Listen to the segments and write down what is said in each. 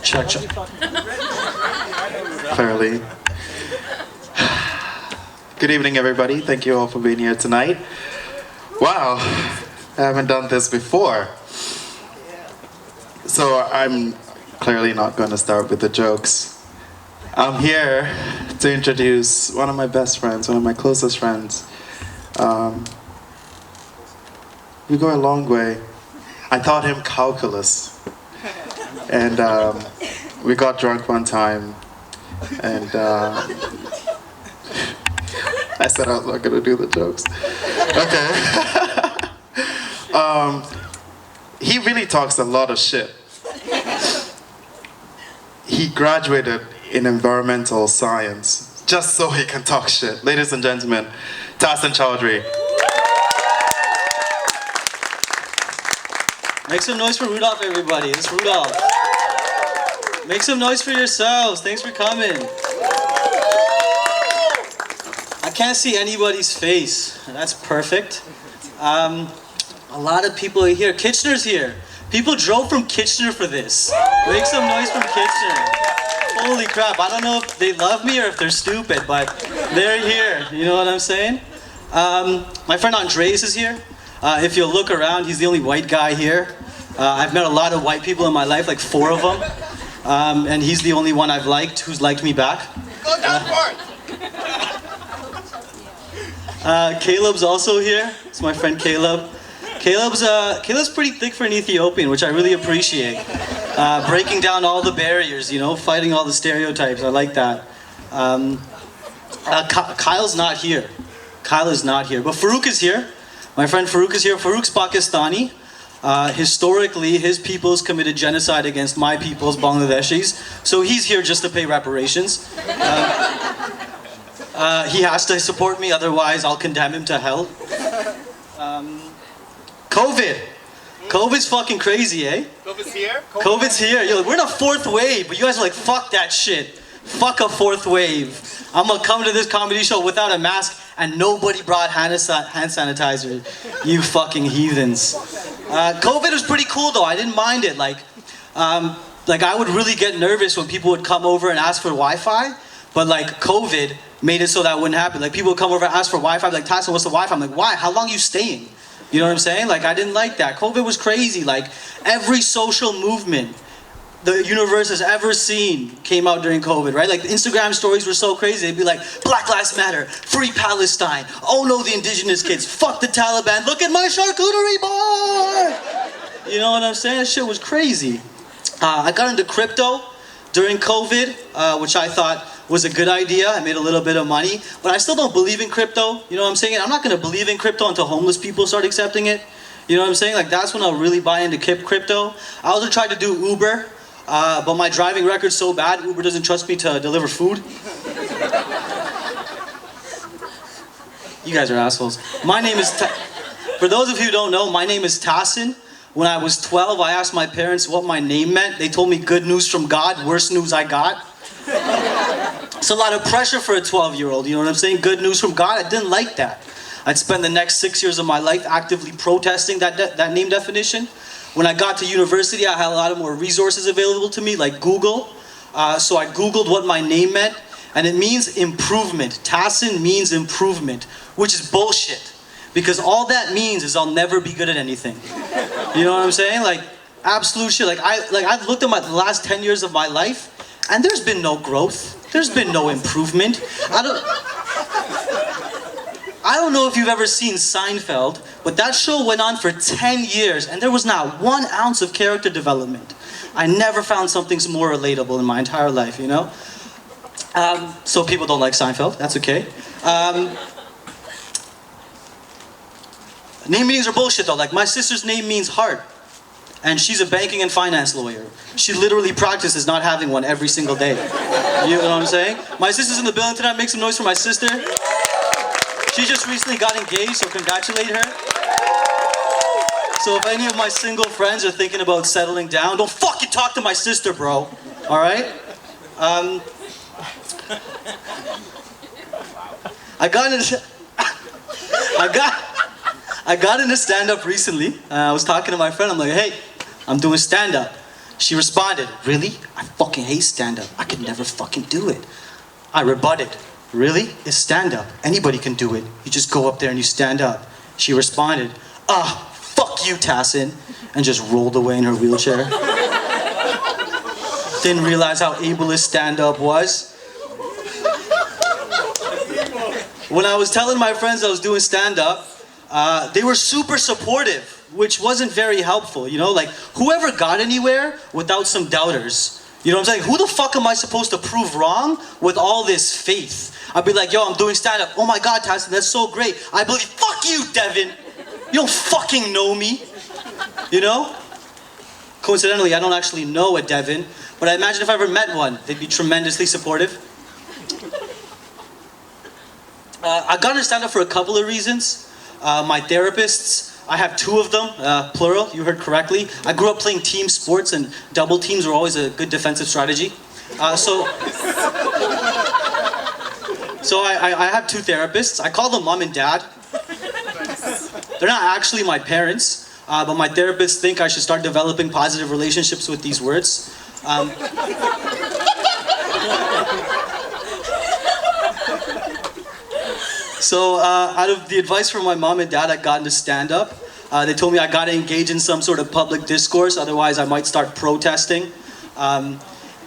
Check. Clearly. Good evening, everybody. Thank you all for being here tonight. Wow, I haven't done this before. So I'm clearly not going to start with the jokes. I'm here to introduce one of my best friends, one of my closest friends. We go a long way. I taught him calculus. And we got drunk one time, and I said I was not gonna do the jokes. Okay. He really talks a lot of shit. He graduated in environmental science just so he can talk shit. Ladies and gentlemen, Tahsin Chowdhury. Make some noise for Rudolph, everybody. It's Rudolph. Make some noise for yourselves. Thanks for coming. I can't see anybody's face. That's perfect. A lot of people are here. Kitchener's here. People drove from Kitchener for this. Make some noise from Kitchener. Holy crap. I don't know if they love me or if they're stupid, but they're here. You know what I'm saying? My friend Andres is here. If you look around, he's the only white guy here. I've met a lot of white people in my life, like 4 of them. And he's the only one I've liked who's liked me back. Go down for it! Caleb's also here. It's my friend Caleb. Caleb's pretty thick for an Ethiopian, which I really appreciate. Breaking down all the barriers, you know, fighting all the stereotypes. I like that. Kyle's not here. Kyle is not here, but Farouk is here. My friend Farouk is here. Farouk's Pakistani. Historically, his peoples committed genocide against my peoples, Bangladeshis. So he's here just to pay reparations. He has to support me, otherwise I'll condemn him to hell. COVID. COVID's fucking crazy, eh? COVID's here? COVID's here. Yo, we're in a 4th wave, but you guys are like, fuck that shit. Fuck a 4th wave. I'm gonna come to this comedy show without a mask and nobody brought hand sanitizer. You fucking heathens. COVID was pretty cool though. I didn't mind it. Like I would really get nervous when people would come over and ask for Wi-Fi, but like COVID made it so that wouldn't happen. Like people would come over and ask for Wi-Fi, like, Tahsin, what's the Wi-Fi? I'm like, why? How long are you staying? You know what I'm saying? Like, I didn't like that. COVID was crazy. Like, every social movement the universe has ever seen came out during COVID, right? Like, the Instagram stories were so crazy. They'd be like, Black Lives Matter, Free Palestine, oh no, the indigenous kids, fuck the Taliban, look at my charcuterie board! You know what I'm saying? That shit was crazy. I got into crypto during COVID, which I thought was a good idea. I made a little bit of money, but I still don't believe in crypto. You know what I'm saying? I'm not gonna believe in crypto until homeless people start accepting it. You know what I'm saying? Like, that's when I'll really buy into crypto. I also tried to do Uber, but my driving record's so bad, Uber doesn't trust me to deliver food. You guys are assholes. My name is, for those of you who don't know, my name is Tahsin. When I was 12, I asked my parents what my name meant. They told me good news from God, worst news I got. It's a lot of pressure for a 12-year-old, you know what I'm saying? Good news from God, I didn't like that. I'd spend the next 6 years of my life actively protesting that name definition. When I got to university, I had a lot of more resources available to me, like Google. So I Googled what my name meant, and it means improvement. Tahsin means improvement, which is bullshit. Because all that means is I'll never be good at anything. You know what I'm saying? Like, absolute shit. I've looked at the last 10 years of my life, and there's been no growth. There's been no improvement. I don't know if you've ever seen Seinfeld, but that show went on for 10 years, and there was not 1 ounce of character development. I never found something more relatable in my entire life, you know? So people don't like Seinfeld, that's okay. Name meanings are bullshit though. Like, my sister's name means heart, and she's a banking and finance lawyer. She literally practices not having one every single day. You know what I'm saying? My sister's in the building tonight. Make some noise for my sister. She just recently got engaged, so congratulate her. So if any of my single friends are thinking about settling down, don't fucking talk to my sister, bro. All right? I got into stand-up recently. I was talking to my friend. I'm like, hey, I'm doing stand-up. She responded, really? I fucking hate stand-up. I could never fucking do it. I rebutted, really? It's stand-up. Anybody can do it. You just go up there and you stand up. She responded, fuck you, Tahsin, and just rolled away in her wheelchair. Didn't realize how ableist stand-up was. When I was telling my friends I was doing stand-up, they were super supportive, which wasn't very helpful, you know? Like, whoever got anywhere without some doubters, you know what I'm saying? Who the fuck am I supposed to prove wrong with all this faith? I'd be like, yo, I'm doing stand-up. Oh my God, Tahsin, that's so great. I believe, fuck you, Devin. You don't fucking know me, you know? Coincidentally, I don't actually know a Devin, but I imagine if I ever met one, they'd be tremendously supportive. I got into stand-up for a couple of reasons. My therapists, I have two of them, plural, you heard correctly. I grew up playing team sports and double teams were always a good defensive strategy. So I have two therapists. I call them mom and dad. They're not actually my parents, but my therapists think I should start developing positive relationships with these words. So out of the advice from my mom and dad, I got into stand-up. They told me I got to engage in some sort of public discourse, otherwise I might start protesting. And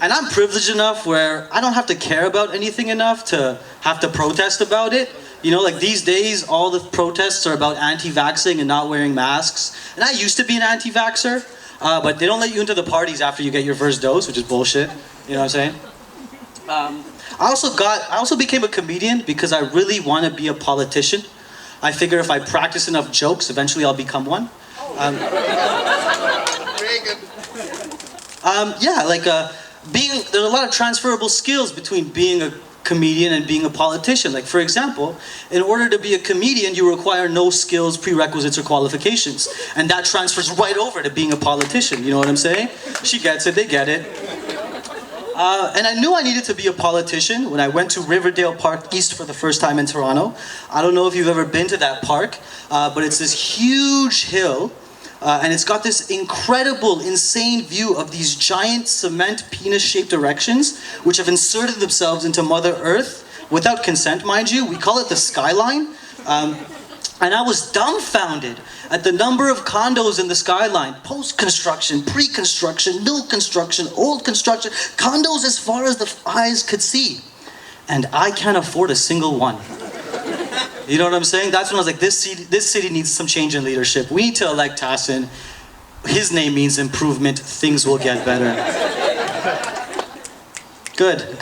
I'm privileged enough where I don't have to care about anything enough to have to protest about it. You know, like these days, all the protests are about anti-vaxxing and not wearing masks. And I used to be an anti-vaxxer, but they don't let you into the parties after you get your first dose, which is bullshit. You know what I'm saying? I also became a comedian because I really want to be a politician. I figure if I practice enough jokes, eventually I'll become one. Yeah, like there's a lot of transferable skills between being a comedian and being a politician. Like for example, in order to be a comedian, you require no skills, prerequisites, or qualifications. And that transfers right over to being a politician, you know what I'm saying? She gets it, they get it. And I knew I needed to be a politician when I went to Riverdale Park East for the first time in Toronto. I don't know if you've ever been to that park, but it's this huge hill, and it's got this incredible, insane view of these giant cement penis-shaped erections, which have inserted themselves into Mother Earth without consent, mind you. We call it the skyline. And I was dumbfounded at the number of condos in the skyline. Post-construction, pre-construction, new construction, old construction, condos as far as the eyes could see. And I can't afford a single one. You know what I'm saying? That's when I was like, this city needs some change in leadership. We need to elect Tahsin. His name means improvement. Things will get better. Good.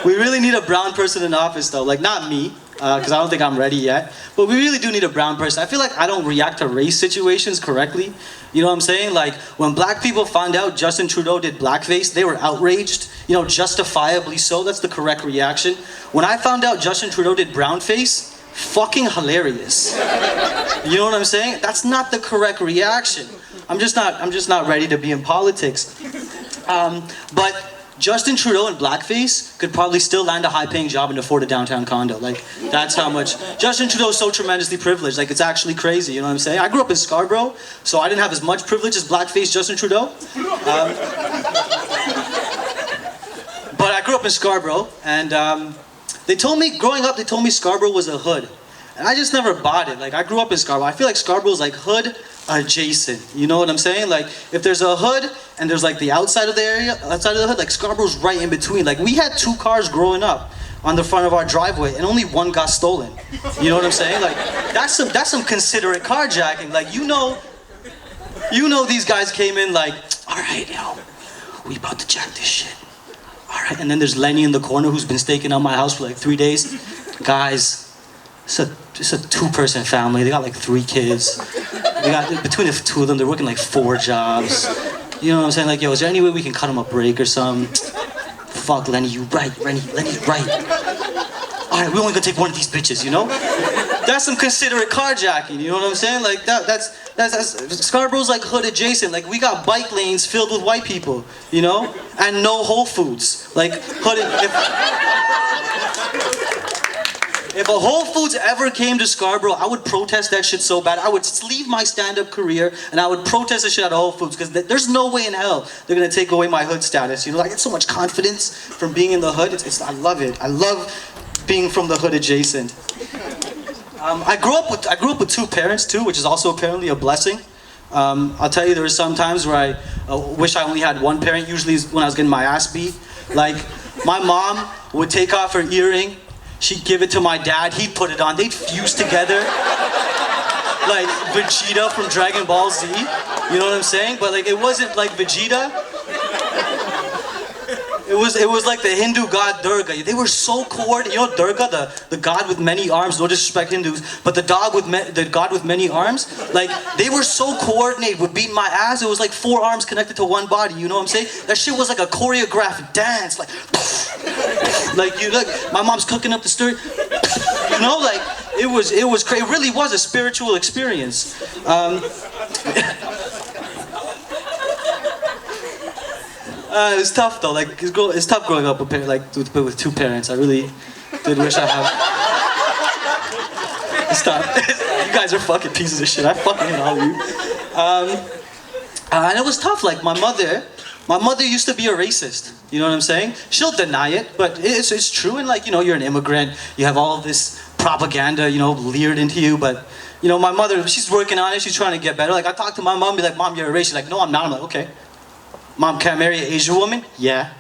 We really need a brown person in office though, like not me, because I don't think I'm ready yet, but we really do need a brown person. I feel like I don't react to race situations correctly. You know what I'm saying? Like when black people found out Justin Trudeau did blackface, they were outraged, you know, justifiably so. That's the correct reaction. When I found out Justin Trudeau did brownface, fucking hilarious. You know what I'm saying? That's not the correct reaction. I'm just not ready to be in politics. But Justin Trudeau in blackface could probably still land a high-paying job and afford a downtown condo. Like, that's how much. Justin Trudeau is so tremendously privileged. Like, it's actually crazy, you know what I'm saying? I grew up in Scarborough, so I didn't have as much privilege as blackface Justin Trudeau. But I grew up in Scarborough, and growing up, they told me Scarborough was a hood. And I just never bought it. Like, I grew up in Scarborough. I feel like Scarborough's like hood adjacent. You know what I'm saying? Like, if there's a hood and there's like the outside of the area, outside of the hood, like Scarborough's right in between. Like, we had 2 cars growing up on the front of our driveway and only one got stolen. You know what I'm saying? Like, that's some considerate carjacking. Like, you know these guys came in like, all right, we about to jack this shit. All right, and then there's Lenny in the corner who's been staking out my house for like 3 days. Guys, it's a 2-person family. They got like 3 kids. They got, between the 2 of them, they're working like 4 jobs. You know what I'm saying? Like, yo, is there any way we can cut him a break or something? Fuck, Lenny, you right. Lenny's right. All right, we only gonna take one of these bitches, you know? That's some considerate carjacking, you know what I'm saying? Like, that's Scarborough's like hood adjacent. Like, we got bike lanes filled with white people, you know? And no Whole Foods. Like, if a Whole Foods ever came to Scarborough, I would protest that shit so bad. I would leave my stand-up career and I would protest the shit out of Whole Foods because there's no way in hell they're gonna take away my hood status. You know, I get so much confidence from being in the hood. I love it. I love being from the hood adjacent. I grew up with two parents too, which is also apparently a blessing. I'll tell you, there were some times where I wish I only had one parent. Usually when I was getting my ass beat. Like, my mom would take off her earring. She'd give it to my dad, he'd put it on, they'd fuse together. Like Vegeta from Dragon Ball Z, you know what I'm saying? But like, it wasn't like Vegeta. It was like the Hindu god Durga. They were so coordinated. You know Durga, the god with many arms, no disrespect Hindus, but the god with many arms, like, they were so coordinated with beating my ass. It was like 4 arms connected to one body, you know what I'm saying? That shit was like a choreographed dance, like, like, you look, my mom's cooking up the stir, you know, like, it was crazy. It really was a spiritual experience. It was tough though. Like, it's tough growing up with two parents. I really did wish I had. Stop. You guys are fucking pieces of shit. I fucking hate all of you. And it was tough. Like, my mother used to be a racist. You know what I'm saying? She'll deny it, but it's true. And like, you know, you're an immigrant. You have all of this propaganda, you know, leered into you. But you know, my mother, she's working on it. She's trying to get better. Like, I talk to my mom, be like, Mom, you're a racist. She's like, no, I'm not. I'm like, okay. Mom, can I marry an Asian woman? Yeah.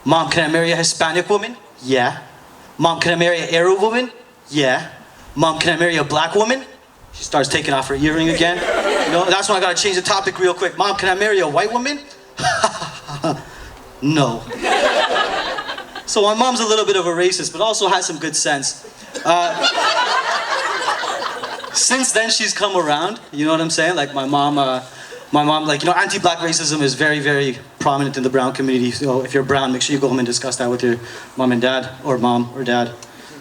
Mom, can I marry a Hispanic woman? Yeah. Mom, can I marry an Arab woman? Yeah. Mom, can I marry a black woman? She starts taking off her earring again. You know, that's when I gotta change the topic real quick. Mom, can I marry a white woman? No. So my mom's a little bit of a racist, but also has some good sense. Since then, she's come around. You know what I'm saying? Like, my mom, like, you know, anti-black racism is very, very prominent in the brown community. So if you're brown, make sure you go home and discuss that with your mom and dad, or mom or dad,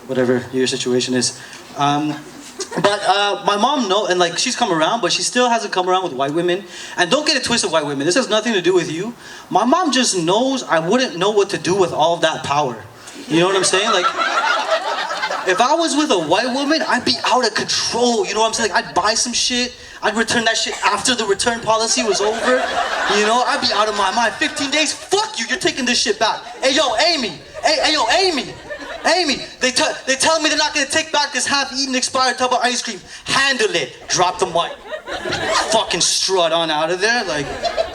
whatever your situation is. But my mom and like, she's come around, but she still hasn't come around with white women. And don't get it twisted, white women. This has nothing to do with you. My mom just knows I wouldn't know what to do with all of that power. You know what I'm saying? Like, if I was with a white woman, I'd be out of control. You know what I'm saying? Like, I'd buy some shit. I'd return that shit after the return policy was over. You know, I'd be out of my mind. 15 days, fuck you, you're taking this shit back. Hey, yo, Amy. Hey, yo, Amy. Amy, they tell me they're not gonna take back this half-eaten expired tub of ice cream. Handle it. Drop the mic. Fucking strut on out of there. Like,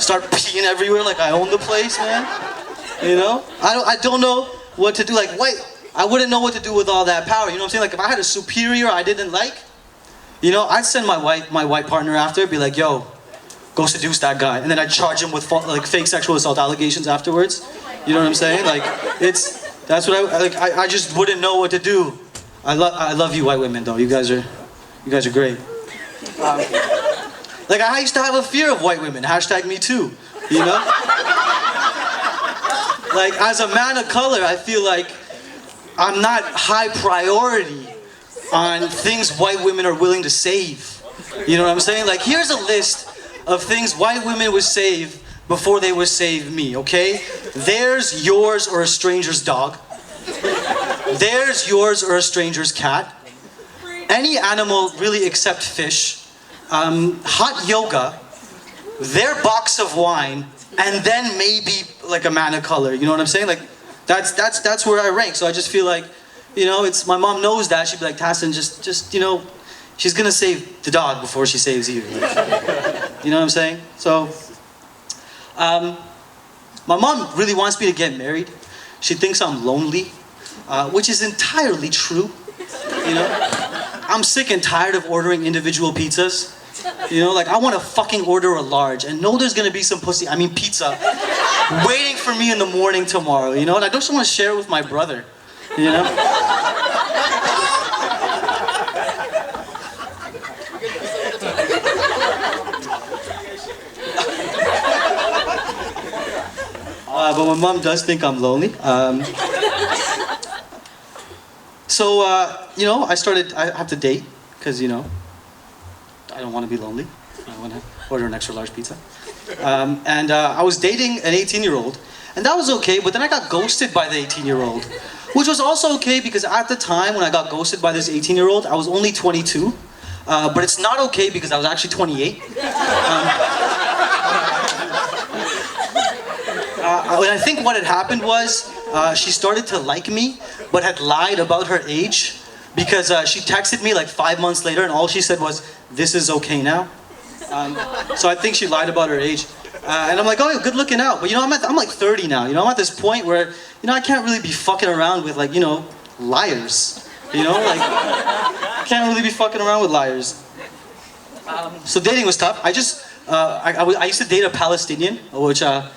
start peeing everywhere like I own the place, man. You know? I don't know what to do. Like, I wouldn't know what to do with all that power. You know what I'm saying? Like, if I had a superior I didn't like, you know, I'd send my white partner after, be like, yo, go seduce that guy. And then I'd charge him with like fake sexual assault allegations afterwards. You know what I'm saying? Like, that's what I just wouldn't know what to do. I love you white women though. You guys are great. Like, I used to have a fear of white women. Hashtag me too. You know? Like, as a man of color, I feel like I'm not high priority on things white women are willing to save. You know what I'm saying? Like, here's a list of things white women would save before they would save me, okay? Theirs, yours, or a stranger's dog. Theirs, yours, or a stranger's cat. Any animal really except fish. Hot yoga. Their box of wine. And then maybe like a man of color. You know what I'm saying? Like, that's where I rank. So I just feel like, you know, it's, my mom knows that. She'd be like, Tahsin, just, you know, she's gonna save the dog before she saves you. Like, you know what I'm saying? So, my mom really wants me to get married. She thinks I'm lonely, which is entirely true. You know, I'm sick and tired of ordering individual pizzas. You know, like, I want to fucking order a large and know there's gonna be some pizza, waiting for me in the morning tomorrow. You know, and I just want to share it with my brother. You know? but my mom does think I'm lonely. You know, I have to date, because, you know, I don't want to be lonely. I want to order an extra large pizza. I was dating an 18-year-old, and that was okay, but then I got ghosted by the 18-year-old, which was also okay, because at the time when I got ghosted by this 18-year-old, I was only 22. But it's not okay because I was actually 28. I think what had happened was she started to like me, but had lied about her age, because she texted me like 5 months later, and all she said was, "This is okay now." So I think she lied about her age. And I'm like, oh, good looking out. But you know, I'm like 30 now. You know, I'm at this point where, you know, I can't really be fucking around with, like, you know, liars. You know, like, I can't really be fucking around with liars. So dating was tough. I used to date a Palestinian, which there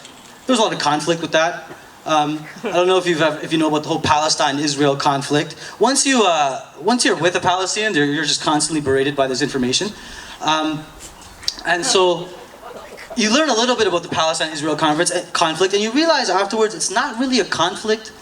was a lot of conflict with that. I don't know if you know about the whole Palestine-Israel conflict. Once you're with a Palestinian, you're just constantly berated by this information. And so you learn a little bit about the Palestine-Israel conflict, and you realize afterwards it's not really a conflict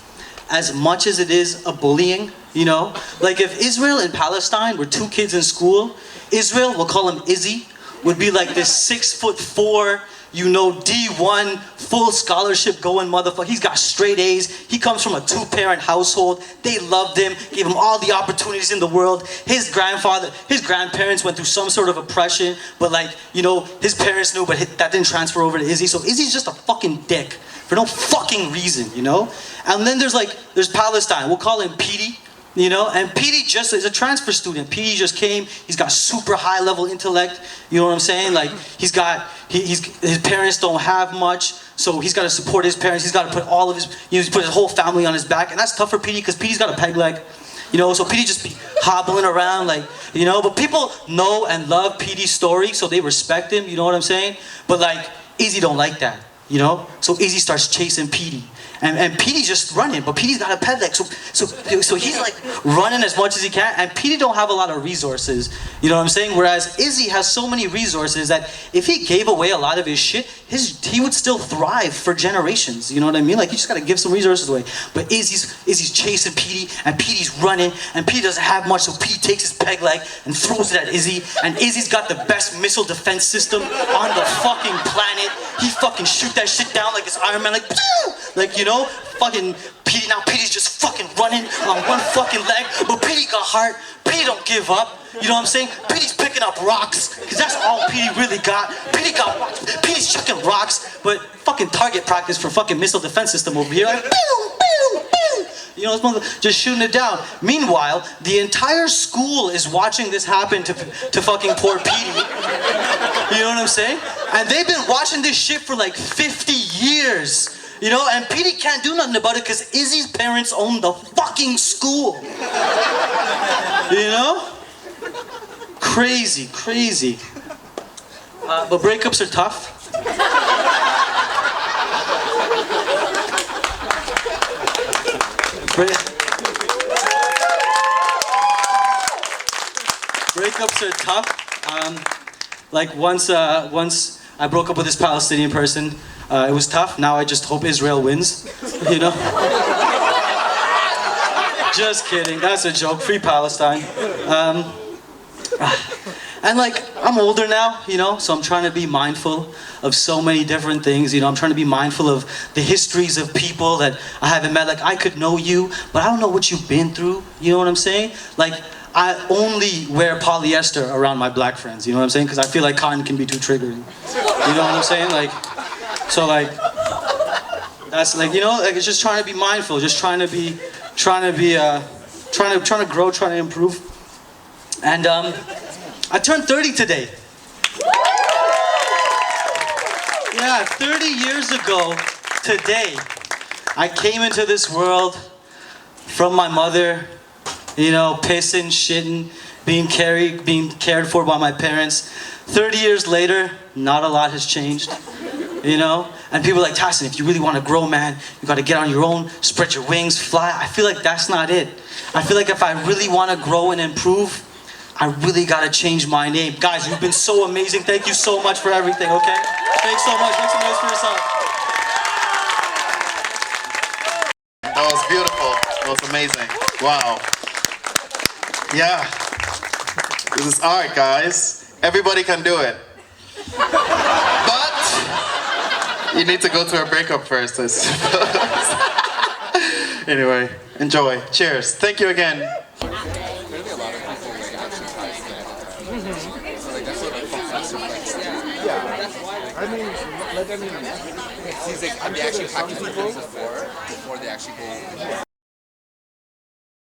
as much as it is a bullying, you know? Like, if Israel and Palestine were two kids in school, Israel, we'll call him Izzy, would be like this 6'4", you know, D1, full scholarship going motherfucker. He's got straight A's. He comes from a two-parent household. They loved him, gave him all the opportunities in the world. His grandparents went through some sort of oppression, but, like, you know, his parents knew, but that didn't transfer over to Izzy. So Izzy's just a fucking dick for no fucking reason, you know? And then there's Palestine. We'll call him Petey. You know, and Petey just is a transfer student. Petey just came. He's got super high level intellect. You know what I'm saying? Like, his parents don't have much, so he's got to support his parents. He's got to put all of his, you know, he's put his whole family on his back, and that's tough for Petey because Petey's got a peg leg. You know, so Petey just be hobbling around, like, you know. But people know and love Petey's story, so they respect him. You know what I'm saying? But, like, Izzy don't like that. You know, so Izzy starts chasing Petey. And Petey's just running, but Petey's got a peg leg, so he's like running as much as he can, and Petey don't have a lot of resources, you know what I'm saying? Whereas Izzy has so many resources that if he gave away a lot of his shit, he would still thrive for generations, you know what I mean? Like, you just gotta give some resources away. But Izzy's chasing Petey, and Petey's running, and Petey doesn't have much, so Petey takes his peg leg and throws it at Izzy, and Izzy's got the best missile defense system on the fucking planet. He fucking shoot that shit down like it's Iron Man, like, pew! Like, you know, fucking Petey, now Petey's just fucking running on one fucking leg, but Petey got heart. Petey don't give up, you know what I'm saying? Petey's picking up rocks, because that's all Petey really got. Petey got rocks. Petey's chucking rocks, but fucking target practice for fucking missile defense system over here, like, pew, pew, pew. You know, just shooting it down. Meanwhile, the entire school is watching this happen to fucking poor Petey. You know what I'm saying? And they've been watching this shit for like 50 years. You know, and Petey can't do nothing about it because Izzy's parents own the fucking school. You know? Crazy, crazy. But breakups are tough. Breakups are tough. Like, once I broke up with this Palestinian person. It was tough. Now I just hope Israel wins, you know? Just kidding. That's a joke. Free Palestine. And, like, I'm older now, you know, so I'm trying to be mindful of so many different things. You know, I'm trying to be mindful of the histories of people that I haven't met. Like, I could know you, but I don't know what you've been through. You know what I'm saying? Like, I only wear polyester around my black friends. You know what I'm saying? Because I feel like cotton can be too triggering. You know what I'm saying? Like, so, like, that's, like, you know, like, it's just trying to be mindful, just trying to grow, trying to improve. And I turned 30 today. Yeah, 30 years ago today, I came into this world from my mother, you know, pissing, shitting, being cared for by my parents. 30 years later, not a lot has changed. You know? And people are like, Tahsin, if you really want to grow, man, you got to get on your own, spread your wings, fly. I feel like that's not it. I feel like if I really want to grow and improve, I really got to change my name. Guys, you've been so amazing. Thank you so much for everything, okay? Thanks so much. Make some noise for yourself. beautiful. That was amazing. Wow. Yeah. This is art, guys. Everybody can do it. But you need to go through a breakup first, I suppose. Anyway, enjoy. Cheers. Thank you again. He's like, have they actually practiced before they actually go?